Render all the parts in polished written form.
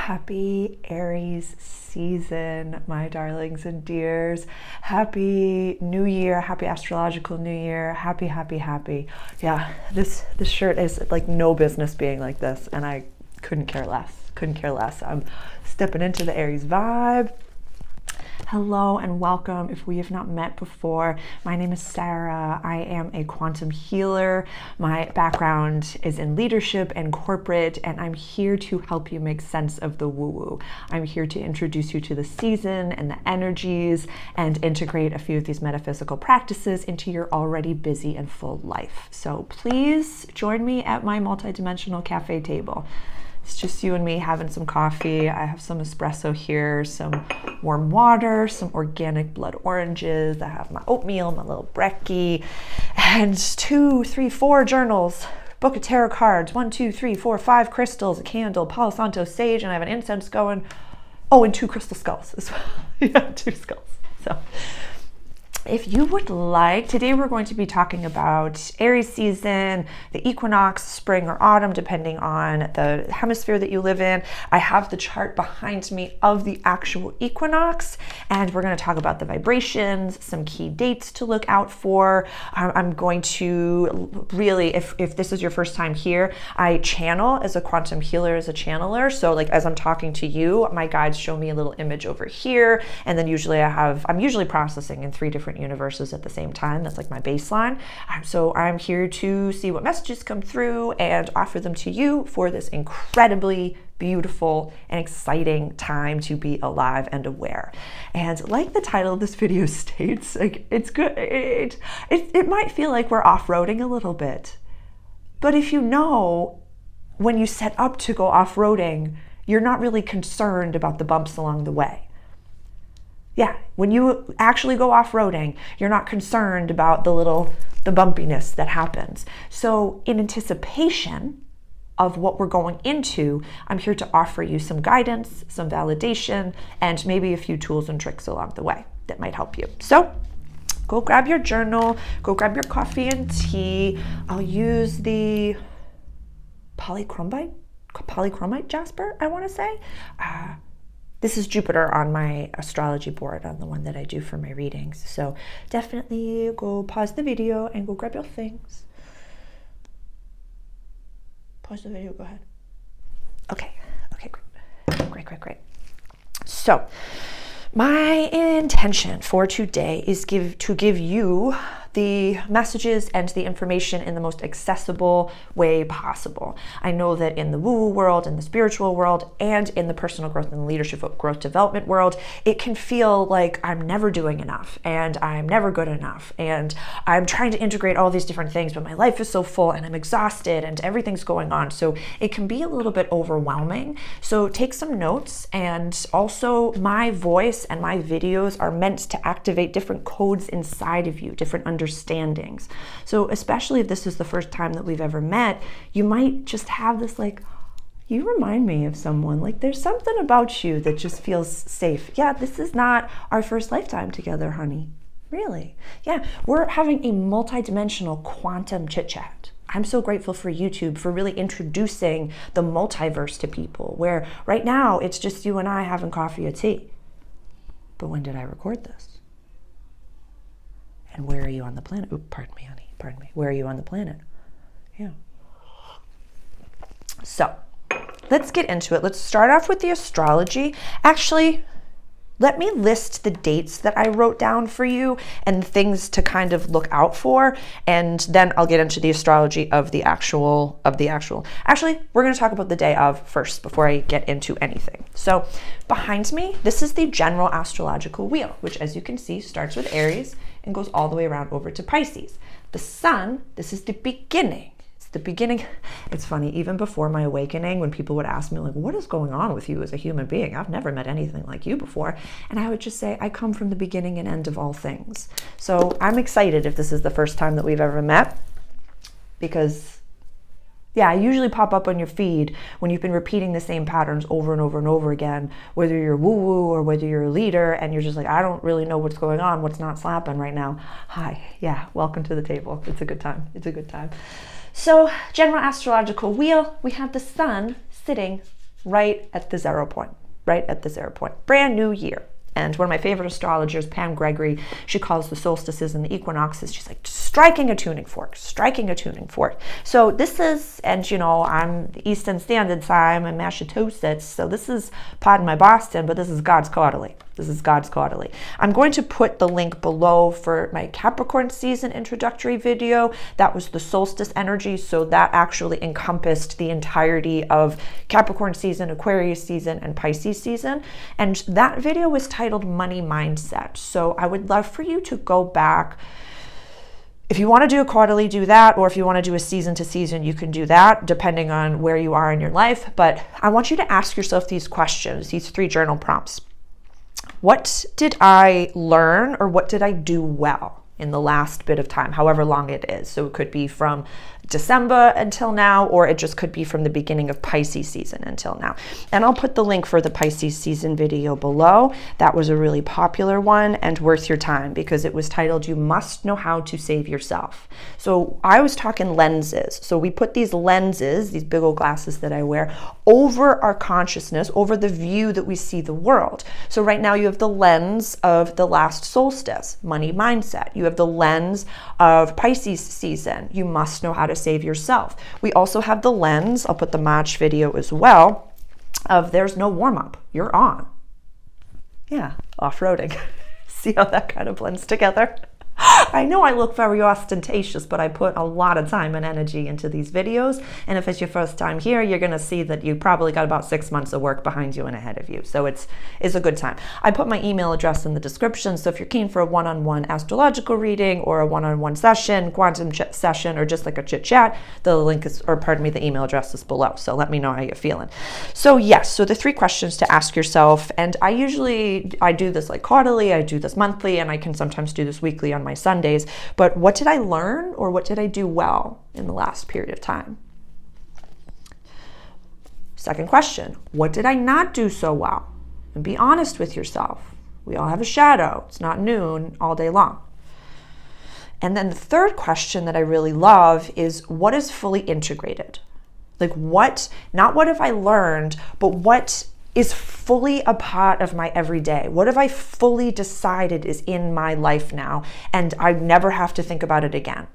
Happy Aries season, my darlings and dears. Happy New Year, happy astrological New Year, happy, happy, happy. Yeah, this shirt is like no business being like this, and I couldn't care less. I'm stepping into the Aries vibe. Hello and welcome. If we have not met before, my name is Sarah. I am a quantum healer. My background is in leadership and corporate, and I'm here to help you make sense of the woo-woo. I'm here to introduce you to the season and the energies and integrate a few of these metaphysical practices into your already busy and full life. So please join me at my multidimensional cafe table. It's just you and me having some coffee. I have some espresso here, some warm water, some organic blood oranges. I have my oatmeal, my little brekkie, and 2, 3, 4 journals, book of tarot cards, 1, 2, 3, 4, 5 crystals, a candle, Palo Santo sage, and I have an incense going. Oh, and 2 crystal skulls as well. Yeah, 2 skulls. So if you would like, today we're going to be talking about Aries season, the equinox, spring or autumn, depending on the hemisphere that you live in. I have the chart behind me of the actual equinox, and we're going to talk about the vibrations, some key dates to look out for. I'm going to really, if this is your first time here, I channel as a quantum healer, as a channeler. So like as I'm talking to you, my guides show me a little image over here, and then usually I'm usually processing in 3 different universes at the same time. That's like my baseline. So I'm here to see what messages come through and offer them to you for this incredibly beautiful and exciting time to be alive and aware. And like the title of this video states, like it's good. It might feel like we're off-roading a little bit, but if you know, when you set up to go off-roading, you're not really concerned about the bumps along the way. Yeah, when you actually go off-roading, you're not concerned about the bumpiness that happens. So in anticipation of what we're going into, I'm here to offer you some guidance, some validation, and maybe a few tools and tricks along the way that might help you. So go grab your journal, go grab your coffee and tea. I'll use the polychromite jasper, I want to say. This is Jupiter on my astrology board, on the one that I do for my readings. So definitely go pause the video and go grab your things. Pause the video, go ahead. Okay, great. So my intention for today is to give you the messages and the information in the most accessible way possible. I know that in the woo-woo world, in the spiritual world, and in the personal growth and leadership growth development world, it can feel like I'm never doing enough and I'm never good enough and I'm trying to integrate all these different things, but my life is so full and I'm exhausted and everything's going on. So it can be a little bit overwhelming. So take some notes, and also my voice and my videos are meant to activate different codes inside of you, different understandings. So especially if this is the first time that we've ever met, you might just have this like, you remind me of someone, like there's something about you that just feels safe. Yeah, this is not our first lifetime together, honey. Really? Yeah, we're having a multidimensional quantum chit chat. I'm so grateful for YouTube for really introducing the multiverse to people, where right now it's just you and I having coffee or tea. But when did I record this? And where are you on the planet? Oh, pardon me, honey. Pardon me. Where are you on the planet? Yeah. So let's get into it. Let's start off with the astrology. Actually, let me list the dates that I wrote down for you and things to kind of look out for, and then I'll get into the astrology of the actual. Actually, we're going to talk about the day of first before I get into anything. So behind me, this is the general astrological wheel, which as you can see starts with Aries and goes all the way around over to Pisces. The sun, this is the beginning. The beginning. It's funny, even before my awakening, when people would ask me like, what is going on with you as a human being? I've never met anything like you before. And I would just say, I come from the beginning and end of all things. So I'm excited if this is the first time that we've ever met, because yeah, I usually pop up on your feed when you've been repeating the same patterns over and over and over again, whether you're woo-woo or whether you're a leader and you're just like, I don't really know what's going on, what's not slapping right now. Hi, yeah, welcome to the table. It's a good time. So general astrological wheel, we have the sun sitting right at the 0 point, right at the 0 point. Brand new year. And one of my favorite astrologers, Pam Gregory, she calls the solstices and the equinoxes, she's like, striking a tuning fork, striking a tuning fork. So this is, and you know, I'm Eastern Standard Time in Massachusetts, so this is, pardon my Boston, but this is God's quarterly. This is God's quarterly. I'm going to put the link below for my Capricorn season introductory video. That was the solstice energy, so that actually encompassed the entirety of Capricorn season, Aquarius season, and Pisces season. And that video was titled Money Mindset. So I would love for you to go back. If you want to do a quarterly, do that. Or if you want to do a season to season, you can do that depending on where you are in your life. But I want you to ask yourself these questions, these 3 journal prompts. What did I learn, or what did I do well in the last bit of time, however long it is? So it could be from December until now, or it just could be from the beginning of Pisces season until now. And I'll put the link for the Pisces season video below. That was a really popular one and worth your time because it was titled, You Must Know How to Save Yourself. So I was talking lenses. So we put these lenses, these big old glasses that I wear, over our consciousness, over the view that we see the world. So right now you have the lens of the last solstice, money mindset. You have the lens of Pisces season. You must know how to save yourself. We also have the lens, I'll put the March video as well, of there's no warm-up, you're on. Yeah, off-roading. See how that kind of blends together? I know I look very ostentatious, but I put a lot of time and energy into these videos. And if it's your first time here, you're going to see that you probably got about 6 months of work behind you and ahead of you. So it's a good time. I put my email address in the description. So if you're keen for a one-on-one astrological reading or a one-on-one session, quantum session, or just like a chit chat, the link is, or pardon me, the email address is below. So let me know how you're feeling. So yes, so the 3 questions to ask yourself. And I do this like quarterly, I do this monthly, and I can sometimes do this weekly on my Sundays, but what did I learn, or what did I do well in the last period of time? Second question, what did I not do so well? And be honest with yourself. We all have a shadow. It's not noon all day long. And then the third question that I really love is, what is fully integrated? Like what, not what have I learned, but what is fully a part of my everyday? What have I fully decided is in my life now, and I never have to think about it again?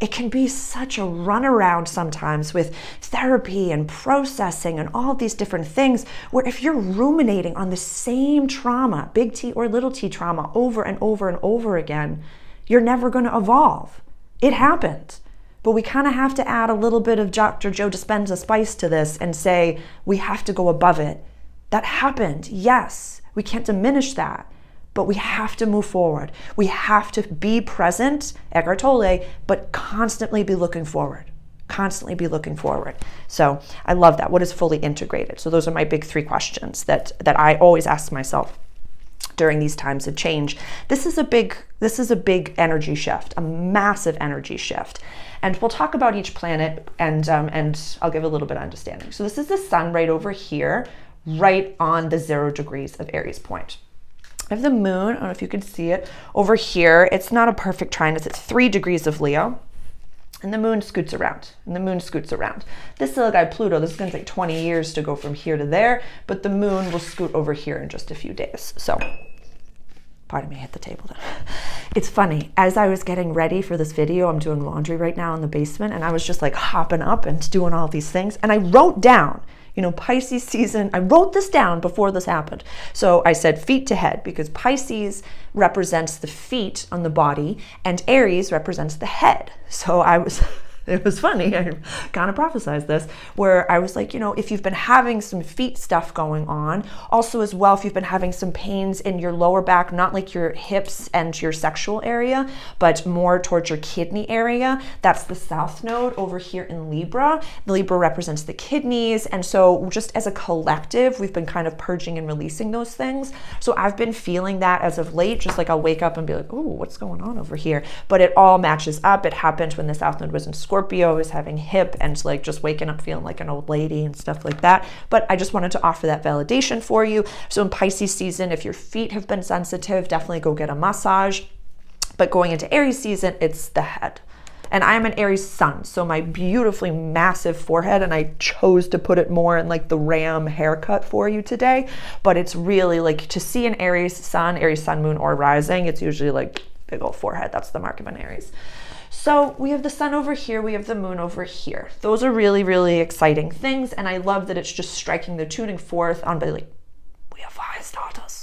It can be such a runaround sometimes with therapy and processing and all these different things, where if you're ruminating on the same trauma, big T or little t trauma, over and over and over again, you're never going to evolve. It happens. But we kind of have to add a little bit of Dr. Joe Dispenza spice to this and say, we have to go above it. That happened, yes. We can't diminish that, but we have to move forward. We have to be present, Eckhart Tolle, but constantly be looking forward. Constantly be looking forward. So I love that. What is fully integrated? So those are my big 3 questions that I always ask myself during these times of change. This is a big energy shift, a massive energy shift. And we'll talk about each planet and I'll give a little bit of understanding. So this is the sun right over here, right on the 0 degrees of Aries point. I have the moon, I don't know if you can see it, over here. It's not a perfect trine, it's at 3 degrees of Leo. And the moon scoots around, This little guy, Pluto, this is going to take 20 years to go from here to there, but the moon will scoot over here in just a few days. So, pardon me, I hit the table then. It's funny, as I was getting ready for this video, I'm doing laundry right now in the basement, and I was just like hopping up and doing all these things, and I wrote down, Pisces season, I wrote this down before this happened. So I said feet to head, because Pisces represents the feet on the body and Aries represents the head. So it was funny, I kind of prophesized this, where I was like, if you've been having some feet stuff going on, also as well, if you've been having some pains in your lower back, not like your hips and your sexual area, but more towards your kidney area, that's the South Node over here in Libra. Libra represents the kidneys, and so just as a collective, we've been kind of purging and releasing those things. So I've been feeling that as of late, just like I'll wake up and be like, oh, what's going on over here? But it all matches up. It happened when the South Node was in Scorpio, was having hip and like just waking up feeling like an old lady and stuff like that. But I just wanted to offer that validation for you. So in Pisces season, if your feet have been sensitive, definitely go get a massage. But going into Aries season, it's the head. And I'm an Aries sun, so my beautifully massive forehead, and I chose to put it more in like the ram haircut for you today, but it's really like, to see an Aries sun, moon, or rising, it's usually like big old forehead. That's the mark of an Aries. So we have the sun over here, we have the moon over here. Those are really, really exciting things, and I love that it's just striking the tuning forth on, like, we have fire starters.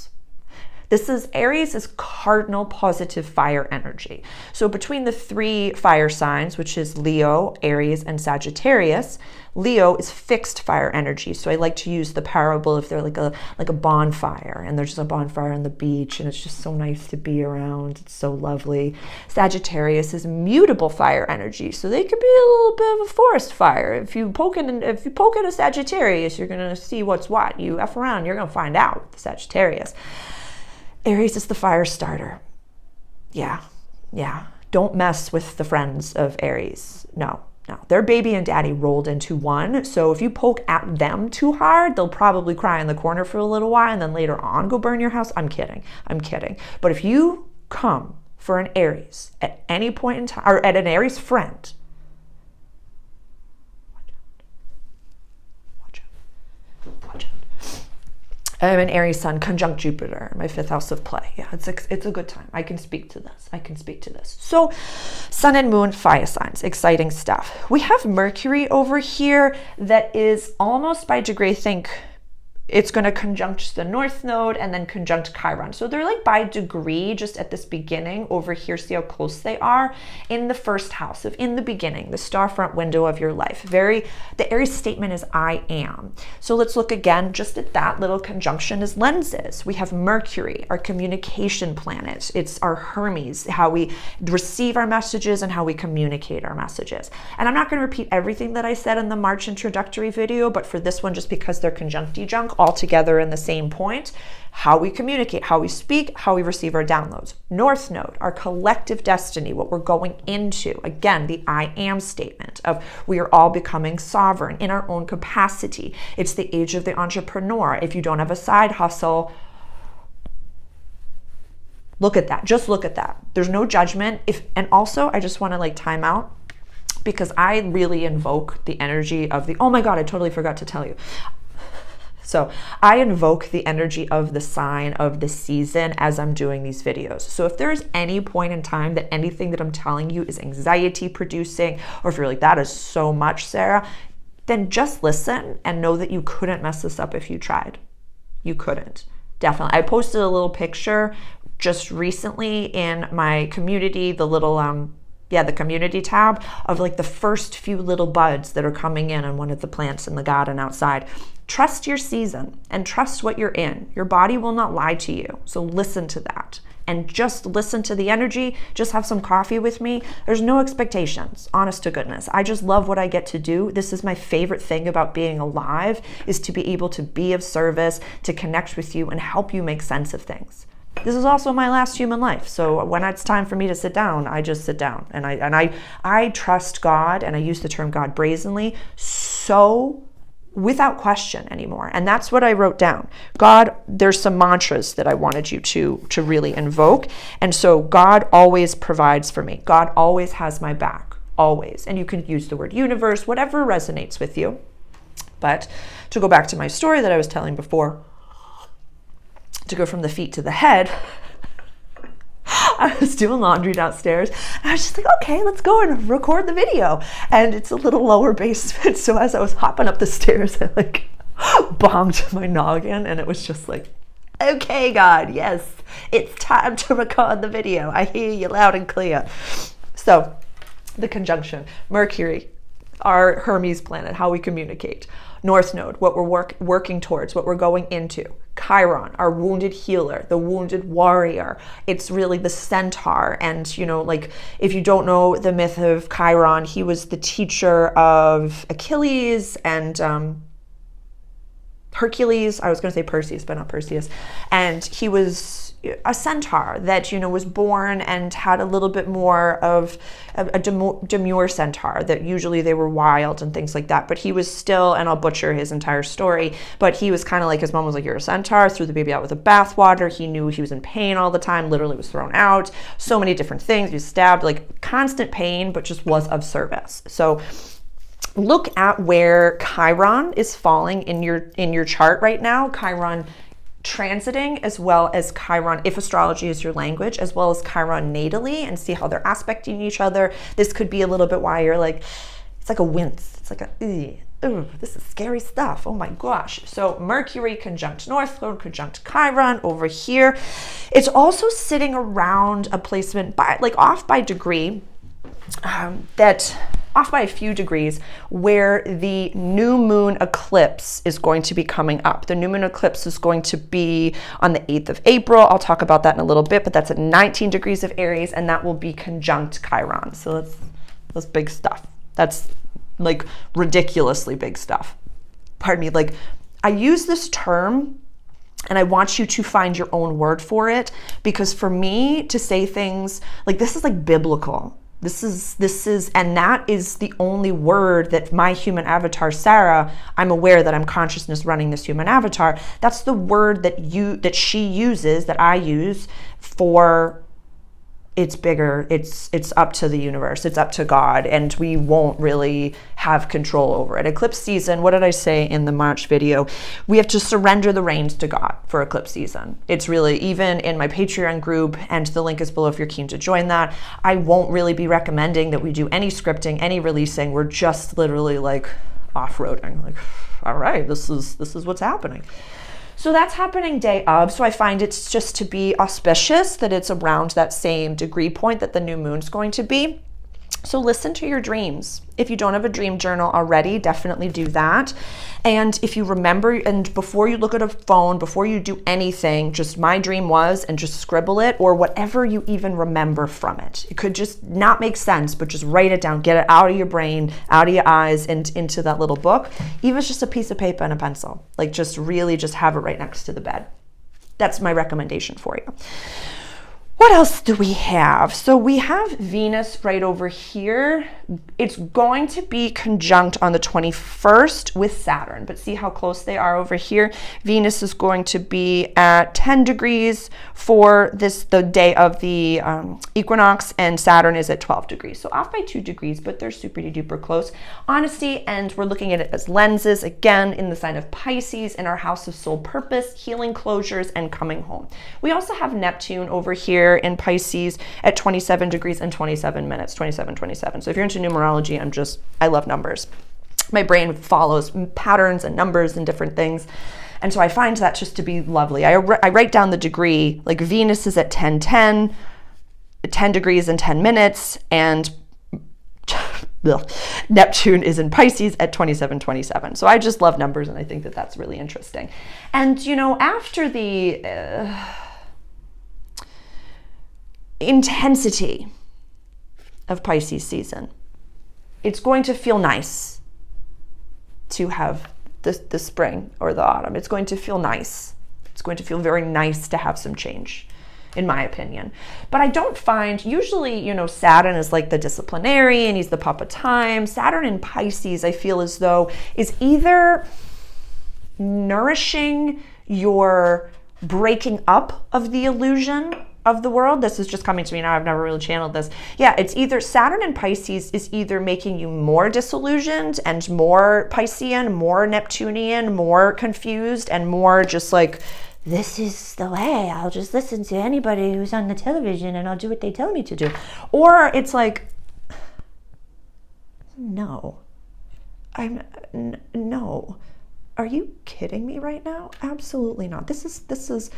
This is, Aries is cardinal positive fire energy. So between the 3 fire signs, which is Leo, Aries, and Sagittarius, Leo is fixed fire energy. So I like to use the parable if they're like a bonfire, and there's just a bonfire on the beach, and it's just so nice to be around. It's so lovely. Sagittarius is mutable fire energy. So they could be a little bit of a forest fire. If you poke at a Sagittarius, you're gonna see what's what. You F around, you're gonna find out with the Sagittarius. Aries is the fire starter. Yeah. Don't mess with the friends of Aries. No. Their baby and daddy rolled into one. So if you poke at them too hard, they'll probably cry in the corner for a little while and then later on go burn your house. I'm kidding. But if you come for an Aries at any point in time, or at an Aries friend, watch out. I'm an Aries sun conjunct Jupiter, my 5th house of play. Yeah, it's a good time. I can speak to this. So sun and moon, fire signs, exciting stuff. We have Mercury over here that is almost by degree, think it's going to conjunct the North Node and then conjunct Chiron. So they're like by degree, just at this beginning over here. See how close they are in the 1st house of in the beginning, the star front window of your life. The Aries statement is I am. So let's look again just at that little conjunction as lenses. We have Mercury, our communication planet. It's our Hermes, how we receive our messages and how we communicate our messages. And I'm not going to repeat everything that I said in the March introductory video, but for this one, just because they're conjunct all together in the same point, how we communicate, how we speak, how we receive our downloads. North Node, our collective destiny, what we're going into. Again, the I am statement of we are all becoming sovereign in our own capacity. It's the age of the entrepreneur. If you don't have a side hustle, look at that. Just look at that. There's no judgment. And also, I just want to like time out, because I really invoke the energy of oh my God, I totally forgot to tell you. So I invoke the energy of the sign of the season as I'm doing these videos. So if there's any point in time that anything that I'm telling you is anxiety producing, or if you're like, that is so much, Sarah, then just listen and know that you couldn't mess this up if you tried. You couldn't. Definitely. I posted a little picture just recently in my community, the little, the community tab of like the first few little buds that are coming in on one of the plants in the garden outside. Trust your season and trust what you're in. Your body will not lie to you. So listen to that and just listen to the energy. Just have some coffee with me. There's no expectations, honest to goodness. I just love what I get to do. This is my favorite thing about being alive, is to be able to be of service, to connect with you and help you make sense of things. This is also my last human life. So when it's time for me to sit down, I just sit down. And I trust God, and I use the term God brazenly, so without question anymore. And that's what I wrote down. God, there's some mantras that I wanted you to really invoke. And so God always provides for me. God always has my back, always. And you can use the word universe, whatever resonates with you. But to go back to my story that I was telling before, to go from the feet to the head, I was doing laundry downstairs and I was just like, okay, let's go and record the video. And it's a little lower basement. So as I was hopping up the stairs, I like bonked my noggin, and it was just like, okay, God, yes, it's time to record the video. I hear you loud and clear. So the conjunction, Mercury, our Hermes planet, how we communicate. North Node, what we're working towards, what we're going into. Chiron, our wounded healer, the wounded warrior. It's really the centaur. And, like, if you don't know the myth of Chiron, he was the teacher of Achilles and Hercules, I was going to say Perseus, but not Perseus. And he was a centaur that, was born and had a little bit more of a demure centaur, that usually they were wild and things like that. But he was still, and I'll butcher his entire story, but he was kind of like, his mom was like, you're a centaur, threw the baby out with the bathwater. He knew he was in pain all the time, literally was thrown out. So many different things. He was stabbed, like constant pain, but just was of service. So look at where Chiron is falling in your chart right now. Chiron transiting, as well as Chiron, if astrology is your language, as well as Chiron natally, and see how they're aspecting each other. This could be a little bit why you're like, it's like a wince. It's like this is scary stuff. Oh my gosh. So Mercury conjunct North Node conjunct Chiron over here. It's also sitting around a placement by, like, off by degree, off by a few degrees, where the new moon eclipse is going to be coming up. The new moon eclipse is going to be on the 8th of April. I'll talk about that in a little bit, but that's at 19 degrees of Aries, and that will be conjunct Chiron. So that's big stuff. That's like ridiculously big stuff. Pardon me. Like, I use this term and I want you to find your own word for it, because for me to say things like this is like biblical. This is, and that is the only word that my human avatar, Sarah, I'm aware that I'm consciousness running this human avatar. That's the word that she uses, that I use for, it's bigger, it's up to the universe, it's up to God, and we won't really have control over it. Eclipse season, what did I say in the March video? We have to surrender the reins to God for eclipse season. It's really, even in my Patreon group, and the link is below if you're keen to join that, I won't really be recommending that we do any scripting, any releasing. We're just literally like off-roading, like, all right, this is what's happening. So that's happening day of. So I find it's just to be auspicious that it's around that same degree point that the new moon's going to be. So listen to your dreams. If you don't have a dream journal already, definitely do that. And if you remember, and before you look at a phone, before you do anything, just my dream was, and just scribble it, or whatever you even remember from it. It could just not make sense, but just write it down, get it out of your brain, out of your eyes, and into that little book. Even if it's just a piece of paper and a pencil, like just really just have it right next to the bed. That's my recommendation for you. What else do we have? So we have Venus right over here. It's going to be conjunct on the 21st with Saturn, but see how close they are over here. Venus is going to be at 10 degrees for the day of the equinox, and Saturn is at 12 degrees. So off by 2 degrees, but they're super duper close. Honesty, and we're looking at it as lenses, again, in the sign of Pisces, in our house of soul purpose, healing, closures, and coming home. We also have Neptune over here in Pisces at 27 degrees and 27 minutes, 27. So if you're into numerology, I love numbers. My brain follows patterns and numbers and different things. And so I find that just to be lovely. I write down the degree, like Venus is at 10 degrees and 10 minutes, and Neptune is in Pisces at 27. So I just love numbers, and I think that that's really interesting. And, after the intensity of Pisces season, it's going to feel nice to have the spring or the autumn. It's going to feel nice. It's going to feel very nice to have some change, in my opinion. But I don't find, usually, Saturn is like the disciplinarian, he's the papa time. Saturn in Pisces, I feel as though, is either nourishing your breaking up of the illusion of the world. This is just coming to me now. I've never really channeled this. Yeah, it's either Saturn in Pisces is either making you more disillusioned and more Piscean, more Neptunian, more confused, and more just like, this is the way, I'll just listen to anybody who's on the television and I'll do what they tell me to do. Or it's like, no. No. Are you kidding me right now? Absolutely not. This is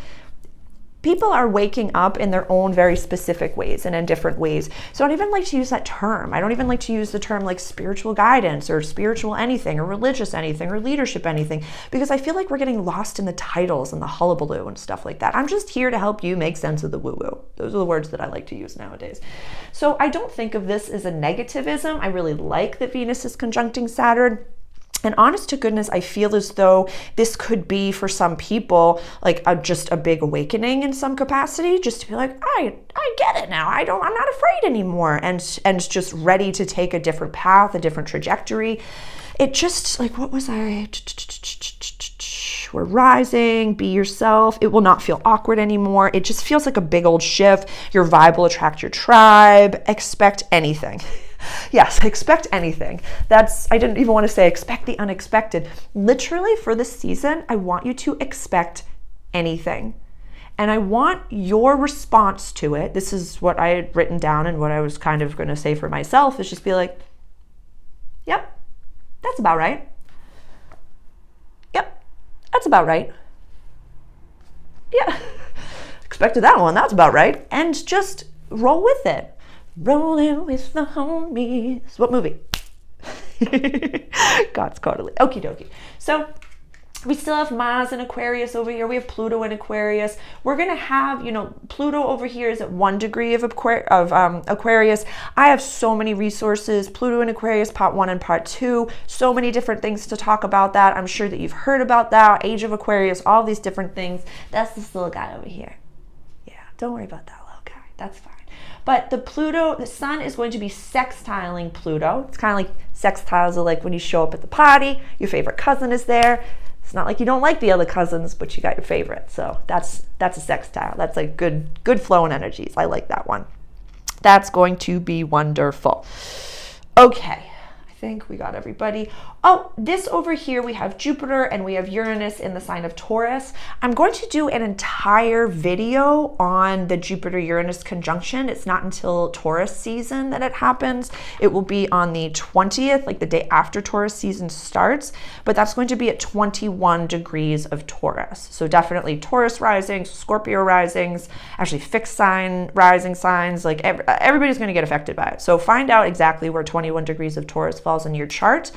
people are waking up in their own very specific ways and in different ways. So I don't even like to use that term. I don't even like to use the term like spiritual guidance or spiritual anything or religious anything or leadership anything, because I feel like we're getting lost in the titles and the hullabaloo and stuff like that. I'm just here to help you make sense of the woo-woo. Those are the words that I like to use nowadays. So I don't think of this as a negativism. I really like that Venus is conjuncting Saturn. And honest to goodness, I feel as though this could be for some people like just a big awakening in some capacity, just to be like, I get it now. I'm not afraid anymore, and just ready to take a different path, a different trajectory. It just like, what was I? We're rising, be yourself. It will not feel awkward anymore. It just feels like a big old shift. Your vibe will attract your tribe. Expect anything. Yes, expect anything. I didn't even want to say expect the unexpected. Literally for this season, I want you to expect anything. And I want your response to it. This is what I had written down, and what I was kind of going to say for myself is just be like, yep, that's about right. Yep, that's about right. Yeah, expected that one. That's about right. And just roll with it. Rolling with the homies. What movie? God's cuddly. Okie dokie. So we still have Mars in Aquarius over here. We have Pluto in Aquarius. We're going to have, Pluto over here is at 1 degree of Aquarius. I have so many resources. Pluto in Aquarius, part 1 and part 2. So many different things to talk about that. I'm sure that you've heard about that. Age of Aquarius, all these different things. That's this little guy over here. Yeah, don't worry about that little guy. That's fine. But the sun is going to be sextiling Pluto. It's kind of like sextiles are like when you show up at the party, your favorite cousin is there. It's not like you don't like the other cousins, but you got your favorite. So that's a sextile. That's like good flowing energies. I like that one. That's going to be wonderful. Okay. I think we got everybody. Oh, this over here, we have Jupiter and we have Uranus in the sign of Taurus. I'm going to do an entire video on the Jupiter-Uranus conjunction. It's not until Taurus season that it happens. It will be on the 20th, like the day after Taurus season starts, but that's going to be at 21 degrees of Taurus. So definitely Taurus risings, Scorpio risings, actually fixed sign rising signs, like everybody's going to get affected by it. So find out exactly where 21 degrees of Taurus falls in your chart.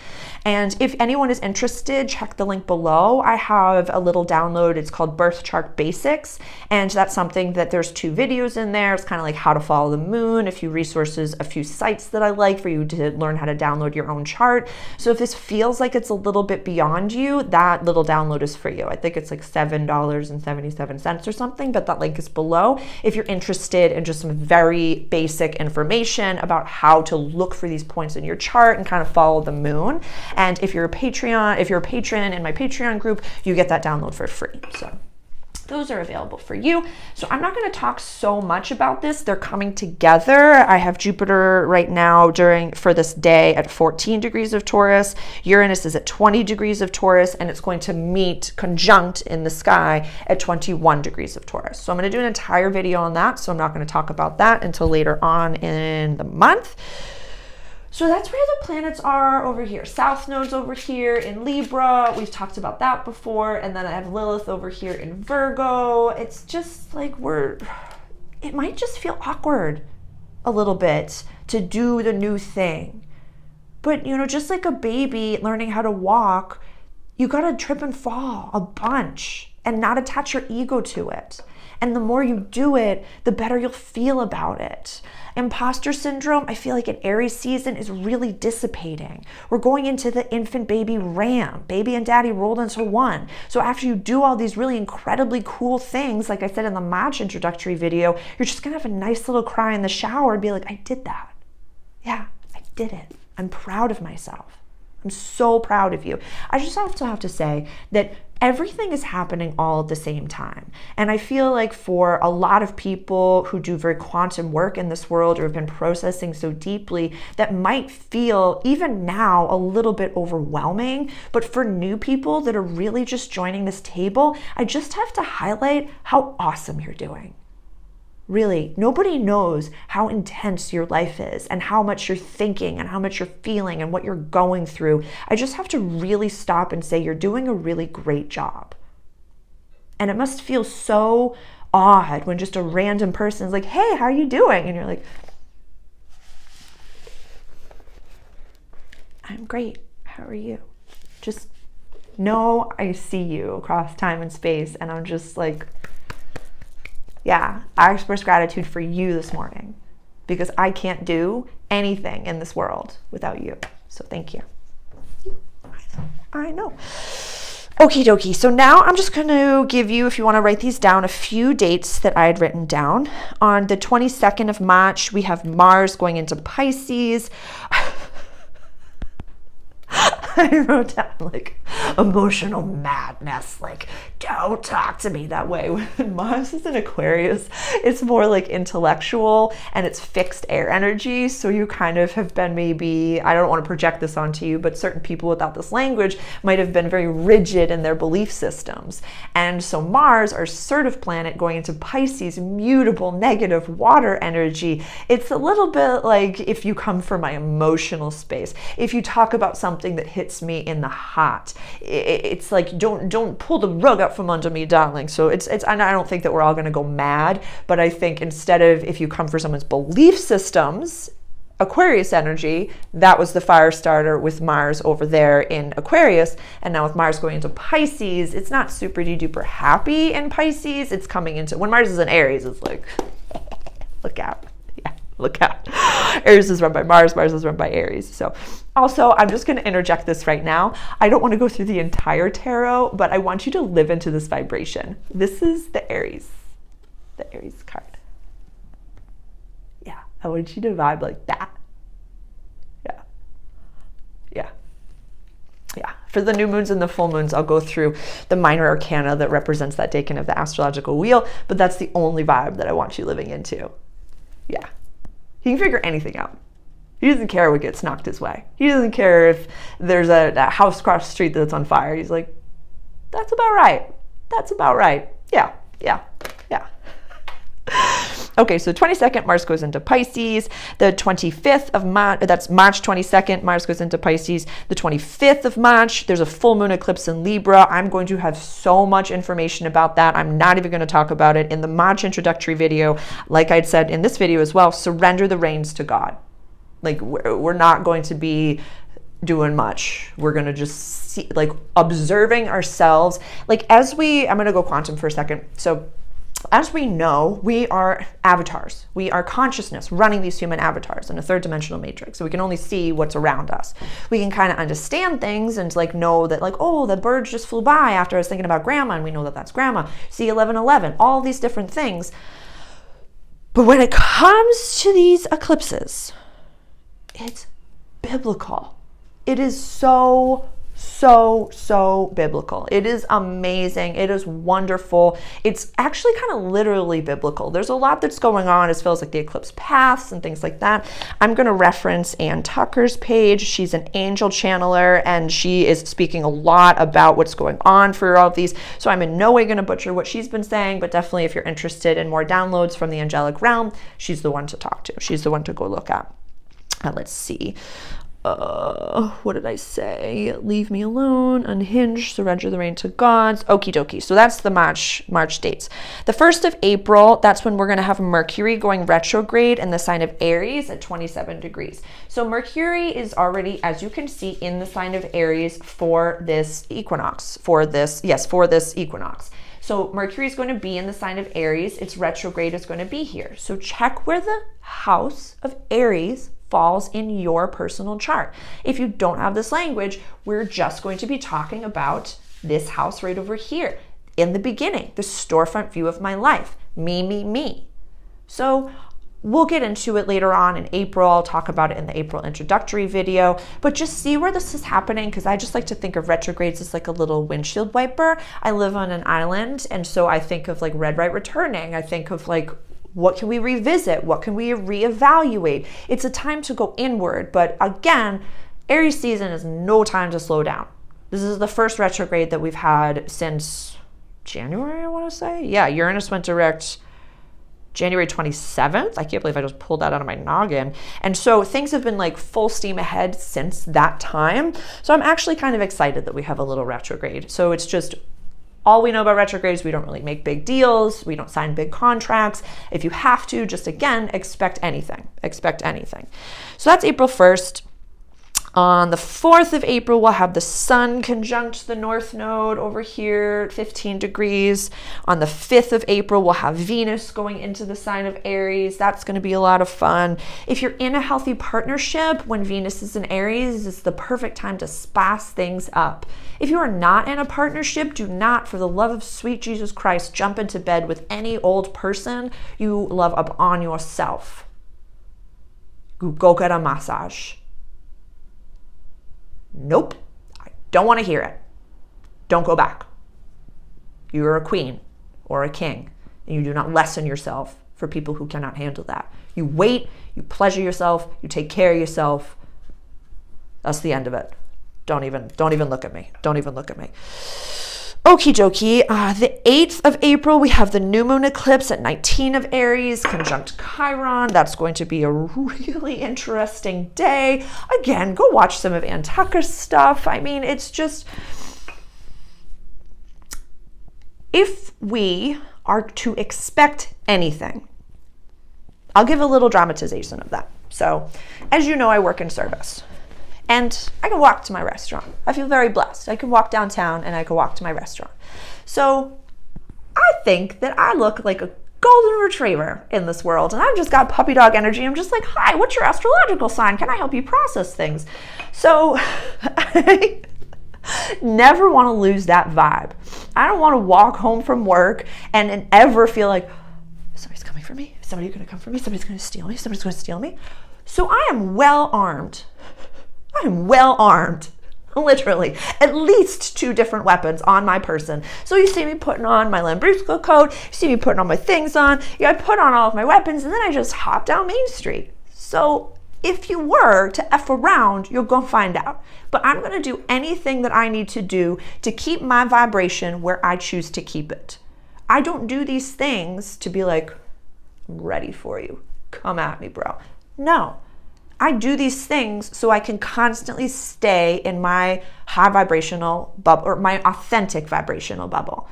And if anyone is interested, check the link below. I have a little download. It's called Birth Chart Basics. And that's something that there's 2 videos in there. It's kind of like how to follow the moon, a few resources, a few sites that I like for you to learn how to download your own chart. So if this feels like it's a little bit beyond you, that little download is for you. I think it's like $7.77 or something, but that link is below. If you're interested in just some very basic information about how to look for these points in your chart and kind of follow the moon. And if you're a patron in my Patreon group, you get that download for free. So those are available for you. So I'm not going to talk so much about this. They're coming together. I have Jupiter right now for this day at 14 degrees of Taurus. Uranus is at 20 degrees of Taurus, and it's going to meet conjunct in the sky at 21 degrees of Taurus. So I'm going to do an entire video on that. So I'm not going to talk about that until later on in the month. So that's where the planets are over here. South Node's over here in Libra. We've talked about that before. And then I have Lilith over here in Virgo. It's just like it might just feel awkward a little bit to do the new thing. But, just like a baby learning how to walk, you got to trip and fall a bunch and not attach your ego to it. And the more you do it, the better you'll feel about it. Imposter syndrome, I feel like in Aries season is really dissipating. We're going into the infant baby ram. Baby and daddy rolled into one. So after you do all these really incredibly cool things, like I said in the March introductory video, you're just gonna have a nice little cry in the shower and be like, I did that. Yeah, I did it. I'm proud of myself. I'm so proud of you. I just also have to say that everything is happening all at the same time. And I feel like for a lot of people who do very quantum work in this world or have been processing so deeply, that might feel even now a little bit overwhelming. But for new people that are really just joining this table, I just have to highlight how awesome you're doing. Really, nobody knows how intense your life is and how much you're thinking and how much you're feeling and what you're going through. I just have to really stop and say you're doing a really great job. And it must feel so odd when just a random person is like, hey, how are you doing? And you're like, I'm great. How are you? Just know I see you across time and space. And I'm just like, yeah, I express gratitude for you this morning because I can't do anything in this world without you. So thank you. I know. Okie dokie. So now I'm just going to give you, if you want to write these down, a few dates that I had written down. On the 22nd of March, we have Mars going into Pisces. I wrote down like emotional madness, like don't talk to me that way. When Mars is in Aquarius, it's more like intellectual and it's fixed air energy. So you kind of have been maybe, I don't want to project this onto you, but certain people without this language might have been very rigid in their belief systems. And so Mars, our assertive planet going into Pisces, mutable, negative water energy. It's a little bit like if you come from my emotional space, if you talk about something that hits me in the heart, it's like don't pull the rug out from under me, darling. So it's and I don't think that we're all going to go mad, but I think instead of if you come for someone's belief systems, Aquarius energy, that was the fire starter with Mars over there in Aquarius. And now with Mars going into Pisces, it's not super duper happy in Pisces. It's coming into, when Mars is in Aries, it's like, look out. Look out. Aries is run by Mars. Mars is run by Aries. So also, I'm just going to interject this right now. I don't want to go through the entire tarot, but I want you to live into this vibration. This is the Aries card. Yeah. I want you to vibe like that. Yeah. Yeah. Yeah. For the new moons and the full moons, I'll go through the minor arcana that represents that decan of the astrological wheel, but that's the only vibe that I want you living into. Yeah. He can figure anything out. He doesn't care what gets knocked his way. He doesn't care if there's a house across the street that's on fire. He's like, that's about right. That's about right. Yeah, yeah, yeah. Okay, so 22nd, Mars goes into Pisces. The 25th of March, that's March 22nd, Mars goes into Pisces. The 25th of March, there's a full moon eclipse in Libra. I'm going to have so much information about that. I'm not even going to talk about it in the March introductory video. Like I'd said in this video as well, surrender the reins to God. Like we're not going to be doing much. We're going to just see, like observing ourselves. Like I'm going to go quantum for a second. So as we know, we are avatars. We are consciousness running these human avatars in a third dimensional matrix. So we can only see what's around us. We can kind of understand things and like know that like, oh, the bird just flew by after I was thinking about grandma, and we know that that's grandma. See 1111, all these different things. But when it comes to these eclipses, it's biblical. It is so biblical. It is amazing. It is wonderful. It's actually kind of literally biblical. There's a lot that's going on as far as like the eclipse paths and things like that. I'm going to reference Ann Tucker's page. She's an angel channeler and she is speaking a lot about what's going on for all of these. So I'm in no way going to butcher what she's been saying, but definitely if you're interested in more downloads from the angelic realm, she's the one to talk to. She's the one to go look at. Let's see. What did I say? Leave me alone, unhinged, surrender the rein to gods. Okie dokie. So that's the March dates. The 1st of April, that's when we're going to have Mercury going retrograde in the sign of Aries at 27 degrees. So Mercury is already, as you can see, in the sign of Aries for this equinox, for this equinox. So Mercury is going to be in the sign of Aries. Its retrograde is going to be here. So check where the house of Aries falls in your personal chart. If you don't have this language, we're just going to be talking about this house right over here. In the beginning, the storefront view of my life. Me. So we'll get into it later on in April. I'll talk about it in the April introductory video, but just see where this is happening, because I just like to think of retrogrades as like a little windshield wiper. I live on an island, and so I think of like red right returning. I think of like, what can we revisit? What can we reevaluate? It's a time to go inward, but again, Aries season is no time to slow down. This is the first retrograde that we've had since January, I want to say. Yeah, Uranus went direct January 27th. I can't believe I just pulled that out of my noggin. And so things have been like full steam ahead since that time. So I'm actually kind of excited that we have a little retrograde. So it's just, all we know about retrogrades, we don't really make big deals. We don't sign big contracts. If you have to, just again, expect anything. So that's April 1st. On the 4th of April, we'll have the sun conjunct the north node over here at 15 degrees. On the 5th of April, we'll have Venus going into the sign of Aries. That's going to be a lot of fun. If you're in a healthy partnership, when Venus is in Aries, it's the perfect time to spice things up. If you are not in a partnership, do not, for the love of sweet Jesus Christ, jump into bed with any old person you love up on yourself. Go get a massage. Nope, I don't want to hear it. Don't go back. You're a queen or a king, and you do not lessen yourself for people who cannot handle that. You wait, you pleasure yourself, you take care of yourself. That's the end of it. Don't even look at me. Don't even look at me. Okie dokie. The 8th of April, we have the new moon eclipse at 19 of Aries, conjunct Chiron. That's going to be a really interesting day. Again, go watch some of Ann Tucker's stuff. I mean, it's just, if we are to expect anything, I'll give a little dramatization of that. So, as you know, I work in service. And I can walk to my restaurant. I feel very blessed. I can walk downtown and I can walk to my restaurant. So I think that I look like a golden retriever in this world. And I've just got puppy dog energy. I'm just like, hi, what's your astrological sign? Can I help you process things? So I never want to lose that vibe. I don't want to walk home from work and ever feel like, somebody's coming for me. Is somebody going to come for me? Somebody's going to steal me. Somebody's going to steal me. So I am well armed. Literally, at least 2 different weapons on my person. So you see me putting on my Lambrusco coat, you see me putting all my things on, I put on all of my weapons, and then I just hop down Main Street. So if you were to F around, you'll go find out. But I'm gonna do anything that I need to do to keep my vibration where I choose to keep it. I don't do these things to be like, I'm ready for you. Come at me, bro. No. I do these things so I can constantly stay in my high vibrational bubble, or my authentic vibrational bubble.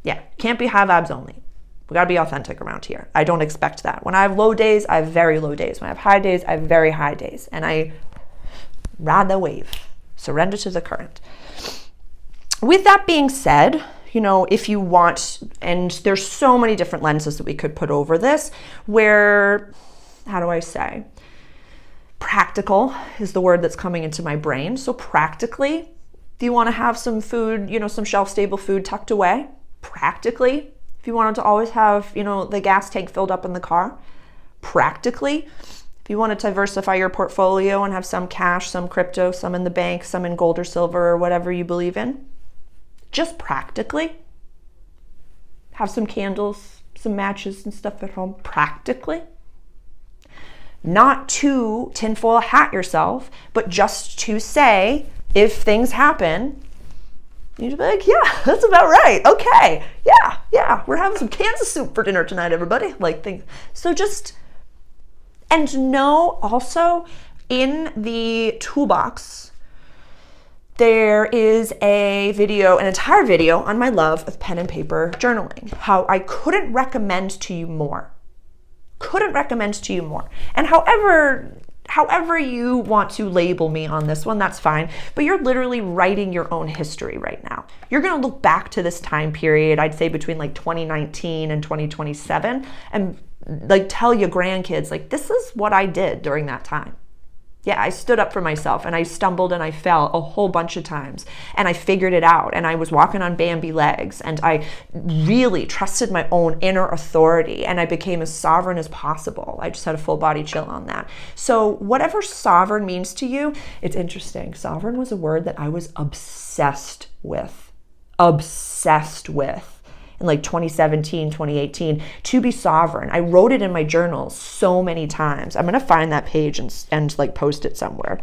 Yeah, can't be high vibes only. We gotta be authentic around here. I don't expect that. When I have low days, I have very low days. When I have high days, I have very high days. And I ride the wave, surrender to the current. With that being said, you know, if you want, and there's so many different lenses that we could put over this, where, how do I say? Practical is the word that's coming into my brain. So practically, do you want to have some food, you know, some shelf-stable food tucked away? Practically, if you wanted to always have, you know, the gas tank filled up in the car. Practically, if you want to diversify your portfolio and have some cash, some crypto, some in the bank, some in gold or silver or whatever you believe in. Just practically, have some candles, some matches and stuff at home. Practically. Not to tinfoil hat yourself, but just to say, if things happen, you'd be like, yeah, that's about right. Okay, yeah, we're having some Kansas soup for dinner tonight, everybody. Like things. So just, and know also in the toolbox, there is a video, an entire video on my love of pen and paper journaling. How I couldn't recommend to you more. And however you want to label me on this one, that's fine. But you're literally writing your own history right now. You're going to look back to this time period, I'd say between like 2019 and 2027, and like tell your grandkids, like, this is what I did during that time. Yeah, I stood up for myself and I stumbled and I fell a whole bunch of times and I figured it out and I was walking on Bambi legs and I really trusted my own inner authority and I became as sovereign as possible. I just had a full body chill on that. So whatever sovereign means to you, it's interesting. Sovereign was a word that I was obsessed with in like 2017, 2018, to be sovereign. I wrote it in my journals so many times. I'm gonna find that page and like post it somewhere.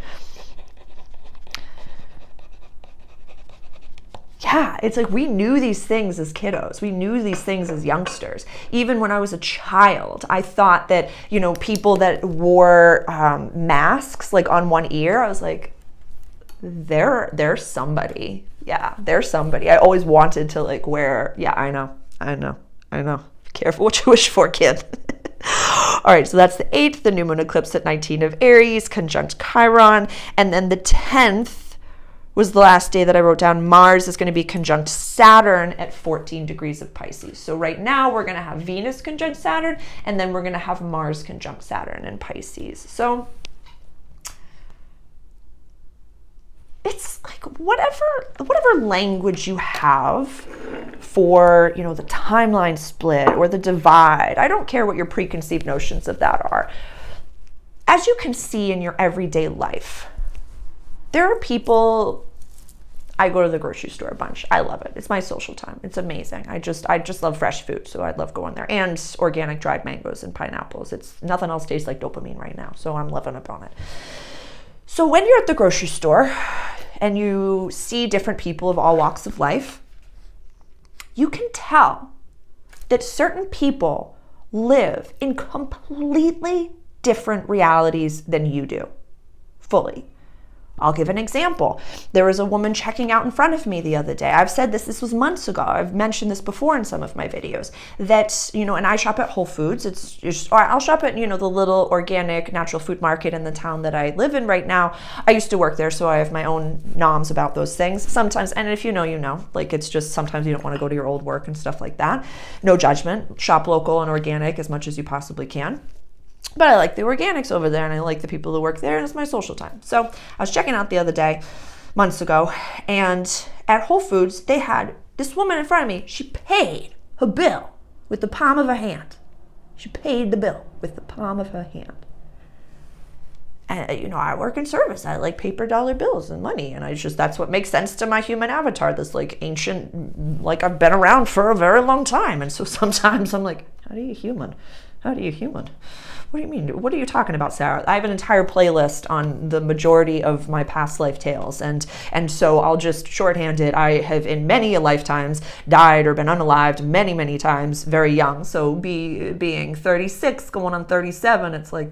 Yeah, it's like we knew these things as kiddos. We knew these things as youngsters. Even when I was a child, I thought that, you know, people that wore masks like on one ear, I was like, they're somebody. Yeah, there's somebody. I always wanted to like wear, yeah, I know. Careful what you wish for, kid. All right, so that's the 8th, the new moon eclipse at 19 of Aries, conjunct Chiron. And then the 10th was the last day that I wrote down. Mars is going to be conjunct Saturn at 14 degrees of Pisces. So right now we're going to have Venus conjunct Saturn, and then we're going to have Mars conjunct Saturn in Pisces. So it's like whatever language you have for, you know, the timeline split or the divide. I don't care what your preconceived notions of that are. As you can see in your everyday life, there are people. I go to the grocery store a bunch. I love it. It's my social time. It's amazing. I just love fresh food, so I love going there. And organic dried mangoes and pineapples. It's nothing else tastes like dopamine right now, so I'm living up on it. So when you're at the grocery store and you see different people of all walks of life, you can tell that certain people live in completely different realities than you do, fully. I'll give an example. There was a woman checking out in front of me the other day. I've said this was months ago. I've mentioned this before in some of my videos that, you know, and I shop at Whole Foods. I'll shop at, you know, the little organic natural food market in the town that I live in right now. I used to work there, so I have my own noms about those things sometimes. And if you know, you know, like it's just sometimes you don't want to go to your old work and stuff like that. No judgment. Shop local and organic as much as you possibly can. But I like the organics over there, and I like the people who work there, and it's my social time. So I was checking out the other day, months ago, and at Whole Foods, they had this woman in front of me. She paid her bill with the palm of her hand. She paid the bill with the palm of her hand. And, you know, I work in service. I like paper dollar bills and money, and that's what makes sense to my human avatar, this like ancient, like I've been around for a very long time. And so sometimes I'm like, how do you human? How do you human? What do you mean? What are you talking about, Sarah? I have an entire playlist on the majority of my past life tales. And so I'll just shorthand it. I have in many lifetimes died or been unalived many, many times very young. So being 36, going on 37, it's like,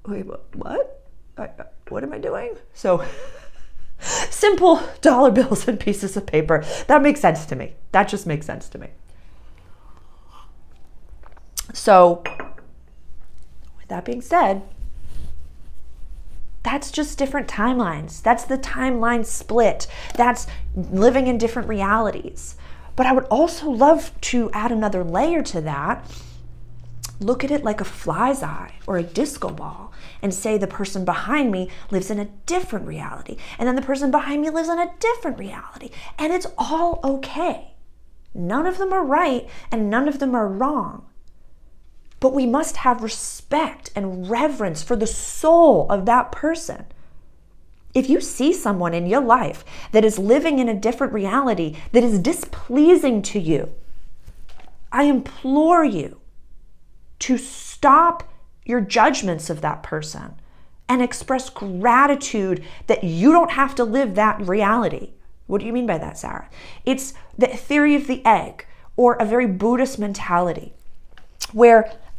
wait, what? What am I doing? So simple dollar bills and pieces of paper. That makes sense to me. That just makes sense to me. So with that being said, that's just different timelines. That's the timeline split. That's living in different realities. But I would also love to add another layer to that. Look at it like a fly's eye or a disco ball and say the person behind me lives in a different reality. And then the person behind me lives in a different reality. And it's all okay. None of them are right and none of them are wrong. But we must have respect and reverence for the soul of that person. If you see someone in your life that is living in a different reality that is displeasing to you, I implore you to stop your judgments of that person and express gratitude that you don't have to live that reality. What do you mean by that, Sarah? It's the theory of the egg, or a very Buddhist mentality,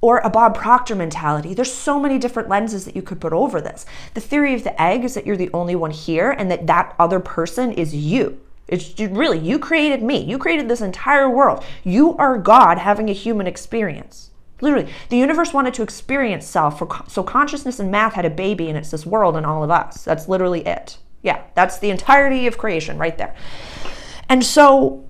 or a Bob Proctor mentality. There's so many different lenses that you could put over this. The theory of the egg is that you're the only one here and that other person is you. It's really, you created me. You created this entire world. You are God having a human experience. Literally, the universe wanted to experience self, so consciousness and math had a baby, and it's this world and all of us. That's literally it. Yeah, that's the entirety of creation right there. And so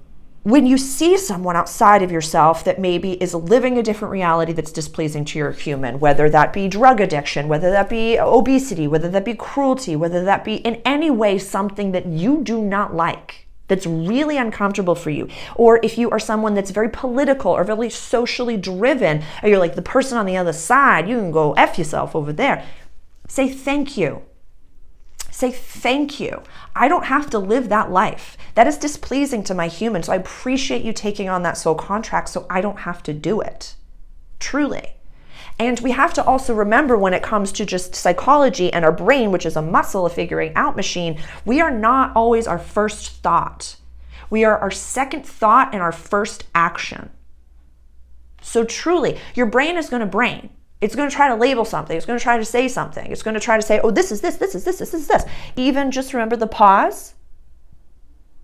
when you see someone outside of yourself that maybe is living a different reality that's displeasing to your human, whether that be drug addiction, whether that be obesity, whether that be cruelty, whether that be in any way something that you do not like, that's really uncomfortable for you, or if you are someone that's very political or very socially driven, or you're like the person on the other side, you can go F yourself over there. Say thank you. Say thank you. I don't have to live that life. That is displeasing to my human. So I appreciate you taking on that soul contract so I don't have to do it. Truly. And we have to also remember when it comes to just psychology and our brain, which is a muscle, a figuring out machine, we are not always our first thought. We are our second thought and our first action. So truly, your brain is going to brain. It's going to try to label something. It's going to try to say something. It's going to try to say, oh, this is this, this is this, this is this. Even just remember the pause.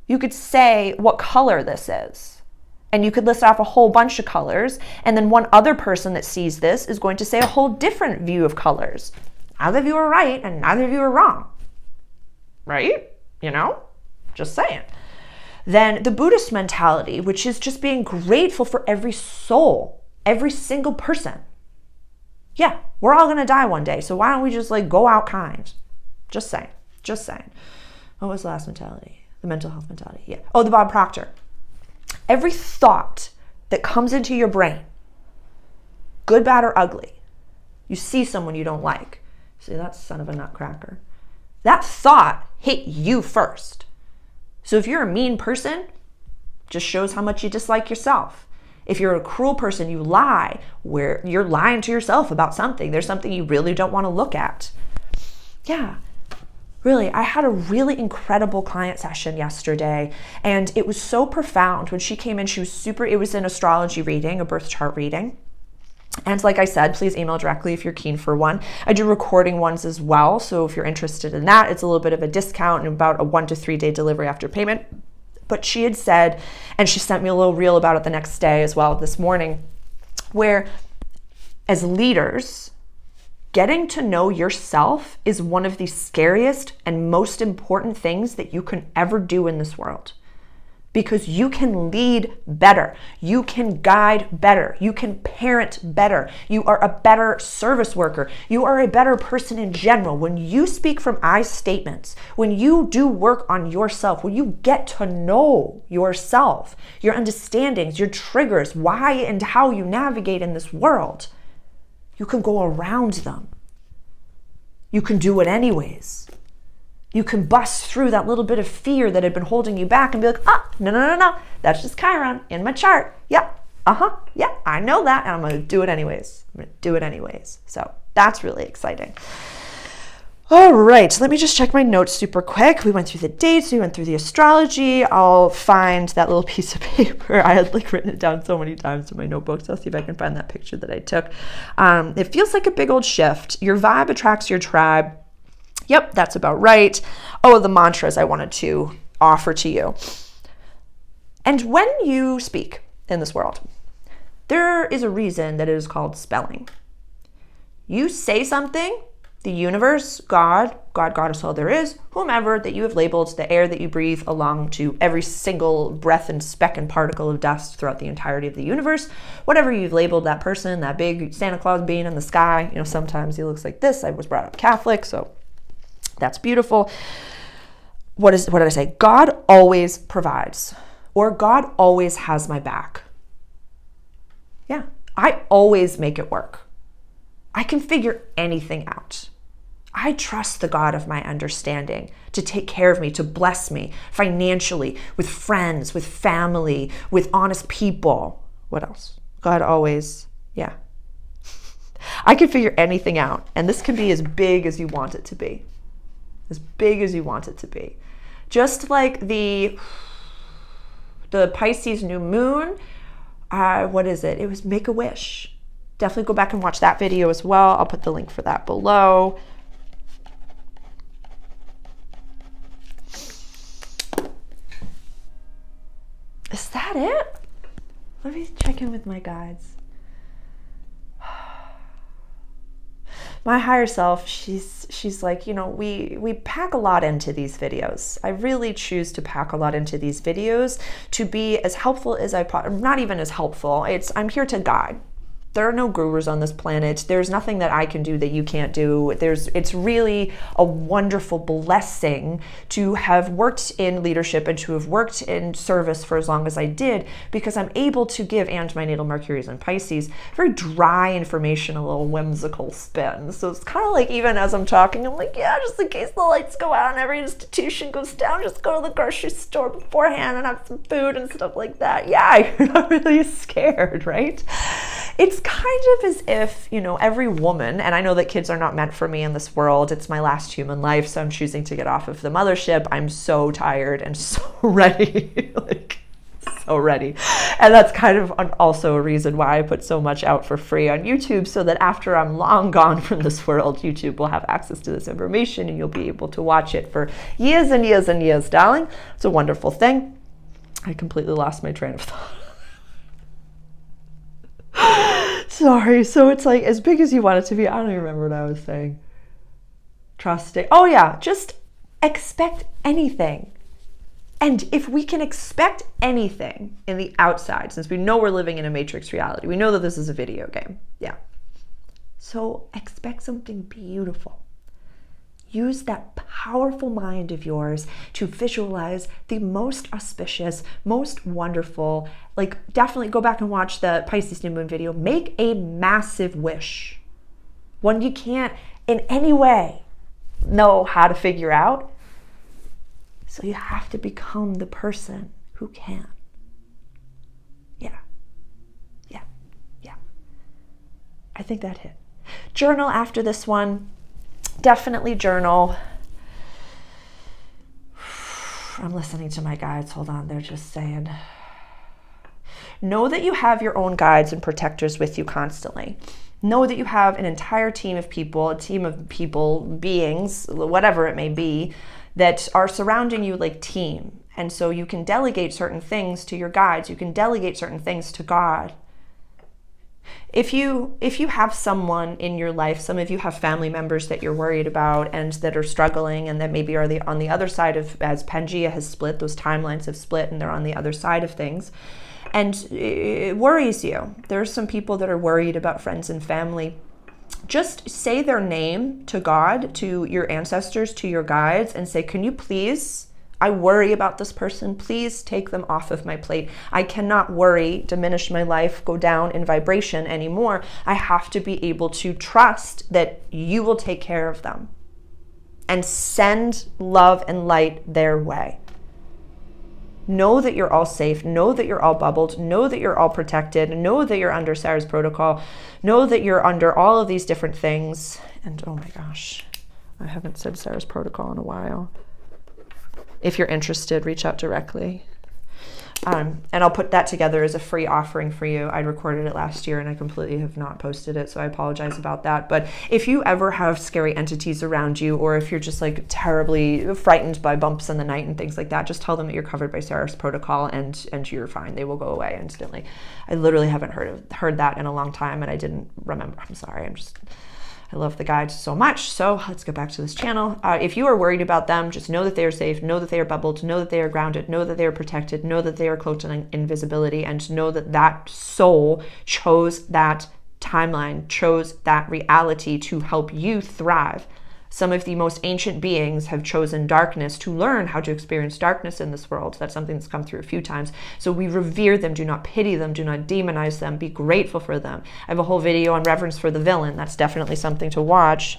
You could say what color this is. And you could list off a whole bunch of colors, and then one other person that sees this is going to say a whole different view of colors. Neither of you are right and neither of you are wrong, right? You know, just saying. Then the Buddhist mentality, which is just being grateful for every soul, every single person. Yeah, we're all gonna die one day, so why don't we just like go out kind? Just saying, just saying. What was the last mentality? The mental health mentality, yeah. Oh, the Bob Proctor. Every thought that comes into your brain, good, bad, or ugly, you see someone you don't like, see that son of a nutcracker, that thought hit you first. So if you're a mean person, just shows how much you dislike yourself. If you're a cruel person, you lie, where you're lying to yourself about something. There's something you really don't want to look at. Yeah. Really, I had a really incredible client session yesterday, and it was so profound. When she came in, she was it was an astrology reading, a birth chart reading. And like I said, please email directly if you're keen for one. I do recording ones as well, so if you're interested in that, it's a little bit of a discount and about a 1 to 3 day delivery after payment. But she had said, and she sent me a little reel about it the next day as well this morning, where as leaders, getting to know yourself is one of the scariest and most important things that you can ever do in this world. Because you can lead better, you can guide better, you can parent better, you are a better service worker, you are a better person in general. When you speak from I statements, when you do work on yourself, when you get to know yourself, your understandings, your triggers, why and how you navigate in this world, you can go around them. You can do it anyways. You can bust through that little bit of fear that had been holding you back and be like, no. That's just Chiron in my chart. Yeah, yeah, I know that, and I'm going to do it anyways. So that's really exciting. All right, let me just check my notes super quick. We went through the dates, we went through the astrology. I'll find that little piece of paper. I had like written it down so many times in my notebooks. I'll see if I can find that picture that I took. It feels like a big old shift. Your vibe attracts your tribe. Yep, that's about right. Oh, the mantras I wanted to offer to you. And when you speak in this world, there is a reason that it is called spelling. You say something, the universe, God, goddess, all there is, whomever that you have labeled the air that you breathe along to every single breath and speck and particle of dust throughout the entirety of the universe, whatever you've labeled that person, that big Santa Claus being in the sky, you know, sometimes he looks like this. I was brought up Catholic, so that's beautiful. What did I say? God always provides, or God always has my back. Yeah, I always make it work. I can figure anything out. I trust the God of my understanding to take care of me, to bless me financially, with friends, with family, with honest people. What else? God always, yeah. I can figure anything out, and this can be as big as you want it to be. As big as you want it to be. Just like the Pisces new moon, what is it? It was Make-A-Wish. Definitely go back and watch that video as well. I'll put the link for that below. Is that it? Let me check in with my guides. My higher self, she's like, you know, we pack a lot into these videos. I really choose to pack a lot into these videos to be as helpful as not even as helpful. I'm here to guide. There are no gurus on this planet. There's nothing that I can do that you can't do. It's really a wonderful blessing to have worked in leadership and to have worked in service for as long as I did, because I'm able to give, and my natal Mercury is in Pisces, very dry information, a little whimsical spin. So it's kind of like, even as I'm talking, I'm like, yeah, just in case the lights go out and every institution goes down, just go to the grocery store beforehand and have some food and stuff like that. Yeah, you're not really scared, right? It's kind of as if, you know, every woman, and I know that kids are not meant for me in this world. It's my last human life, so I'm choosing to get off of the mothership. I'm so tired and so ready, like so ready. And that's kind of also a reason why I put so much out for free on YouTube, so that after I'm long gone from this world, YouTube will have access to this information and you'll be able to watch it for years and years and years, darling. It's a wonderful thing. I completely lost my train of thought. Sorry. So it's like as big as you want it to be. I don't even remember what I was saying. Trusting. Oh yeah, just expect anything. And if we can expect anything in the outside, since we know we're living in a matrix reality, we know that this is a video game. Yeah. So expect something beautiful. Use that powerful mind of yours to visualize the most auspicious, most wonderful, like definitely go back and watch the Pisces new moon video. Make a massive wish. One you can't in any way know how to figure out. So you have to become the person who can. Yeah. Yeah. Yeah. I think that hit. Journal after this one. Definitely journal. I'm listening to my guides. Hold on. They're just saying. Know that you have your own guides and protectors with you constantly. Know that you have an entire team of people, a team of people, beings, whatever it may be, that are surrounding you like team. And so you can delegate certain things to your guides. You can delegate certain things to God. If you have someone in your life, some of you have family members that you're worried about and that are struggling and that maybe are on the other side of, as Pangea has split, those timelines have split and they're on the other side of things. And it worries you. There are some people that are worried about friends and family. Just say their name to God, to your ancestors, to your guides, and say, can you please, I worry about this person, please take them off of my plate. I cannot worry, diminish my life, go down in vibration anymore. I have to be able to trust that you will take care of them and send love and light their way. Know that you're all safe. Know that you're all bubbled. Know that you're all protected. Know that you're under Sarah's protocol. Know that you're under all of these different things. And oh my gosh, I haven't said Sarah's protocol in a while. If you're interested, reach out directly. And I'll put that together as a free offering for you. I recorded it last year and I completely have not posted it, so I apologize about that. But if you ever have scary entities around you, or if you're just like terribly frightened by bumps in the night and things like that, just tell them that you're covered by Sarah's protocol and you're fine. They will go away instantly. I literally haven't heard that in a long time and I didn't remember. I'm sorry. I love the guides so much. So let's go back to this channel. If you are worried about them, just know that they are safe, know that they are bubbled, know that they are grounded, know that they are protected, know that they are cloaked in invisibility, and know that that soul chose that timeline, chose that reality to help you thrive. Some of the most ancient beings have chosen darkness to learn how to experience darkness in this world. That's something that's come through a few times. So we revere them, do not pity them, do not demonize them, be grateful for them. I have a whole video on reverence for the villain. That's definitely something to watch.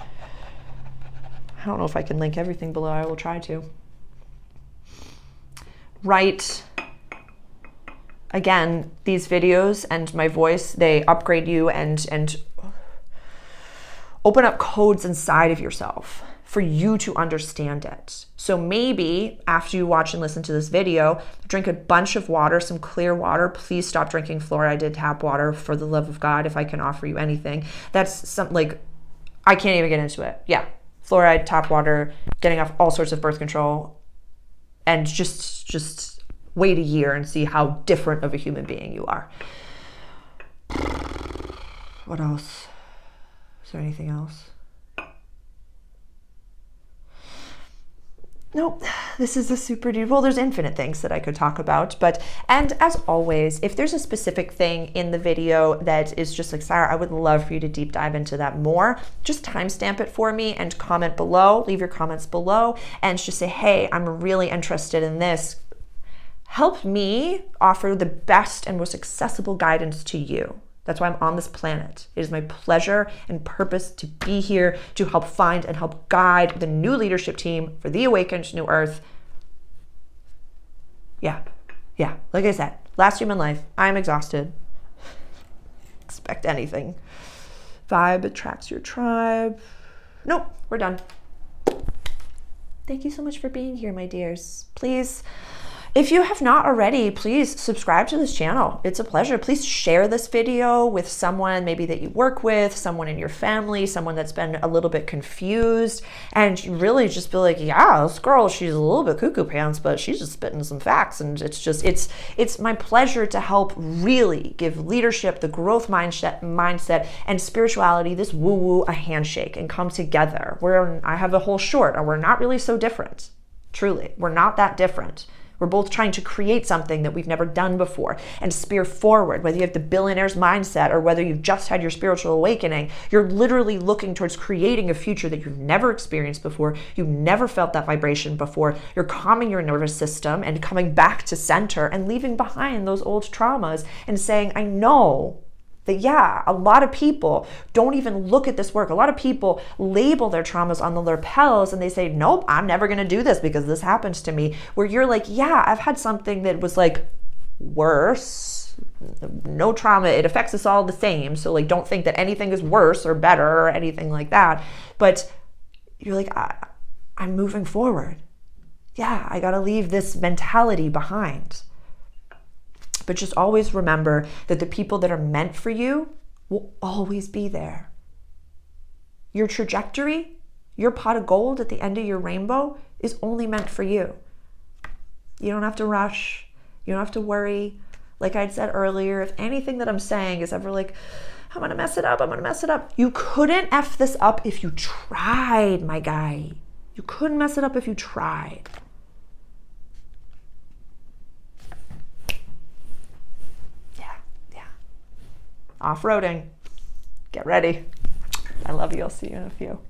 I don't know if I can link everything below. I will try to. Right. Again, these videos and my voice, they upgrade you and open up codes inside of yourself for you to understand it. So maybe after you watch and listen to this video, drink a bunch of water, some clear water. Please stop drinking fluoridated tap water, for the love of God, if I can offer you anything. That's something like, I can't even get into it. Yeah, fluoride, tap water, getting off all sorts of birth control, and just wait a year and see how different of a human being you are. What else? Is there anything else? Nope, this is a super dude. Well, there's infinite things that I could talk about, and as always, if there's a specific thing in the video that is just like, Sarah, I would love for you to deep dive into that more, just timestamp it for me and comment below, leave your comments below, and just say, hey, I'm really interested in this. Help me offer the best and most accessible guidance to you. That's why I'm on this planet. It is my pleasure and purpose to be here to help find and help guide the new leadership team for the awakened new earth. Yeah. Like I said, last human life, I'm exhausted. Expect anything. Vibe attracts your tribe. Nope, we're done. Thank you so much for being here, my dears. Please, If you have not already, please subscribe to this channel. It's a pleasure. Please share this video with someone maybe that you work with, someone in your family, someone that's been a little bit confused, and really just be like, yeah, this girl, she's a little bit cuckoo pants, but she's just spitting some facts. And it's my pleasure to help really give leadership, the growth mindset and spirituality, this woo-woo, a handshake, and come together. I have a whole short, and we're not really so different. Truly, we're not that different. We're both trying to create something that we've never done before and spear forward. Whether you have the billionaire's mindset or whether you've just had your spiritual awakening, you're literally looking towards creating a future that you've never experienced before. You've never felt that vibration before. You're calming your nervous system and coming back to center and leaving behind those old traumas and saying, I know that, yeah, a lot of people don't even look at this work. A lot of people label their traumas on the lapels and they say, nope, I'm never going to do this because this happens to me. Where you're like, yeah, I've had something that was like worse. No trauma. It affects us all the same. So like, don't think that anything is worse or better or anything like that. But you're like, I'm moving forward. Yeah, I got to leave this mentality behind. But just always remember that the people that are meant for you will always be there. Your trajectory, your pot of gold at the end of your rainbow is only meant for you. You don't have to rush. You don't have to worry. Like I'd said earlier, if anything that I'm saying is ever like, I'm going to mess it up. You couldn't F this up if you tried, my guy. You couldn't mess it up if you tried. Off-roading. Get ready. I love you. I'll see you in a few.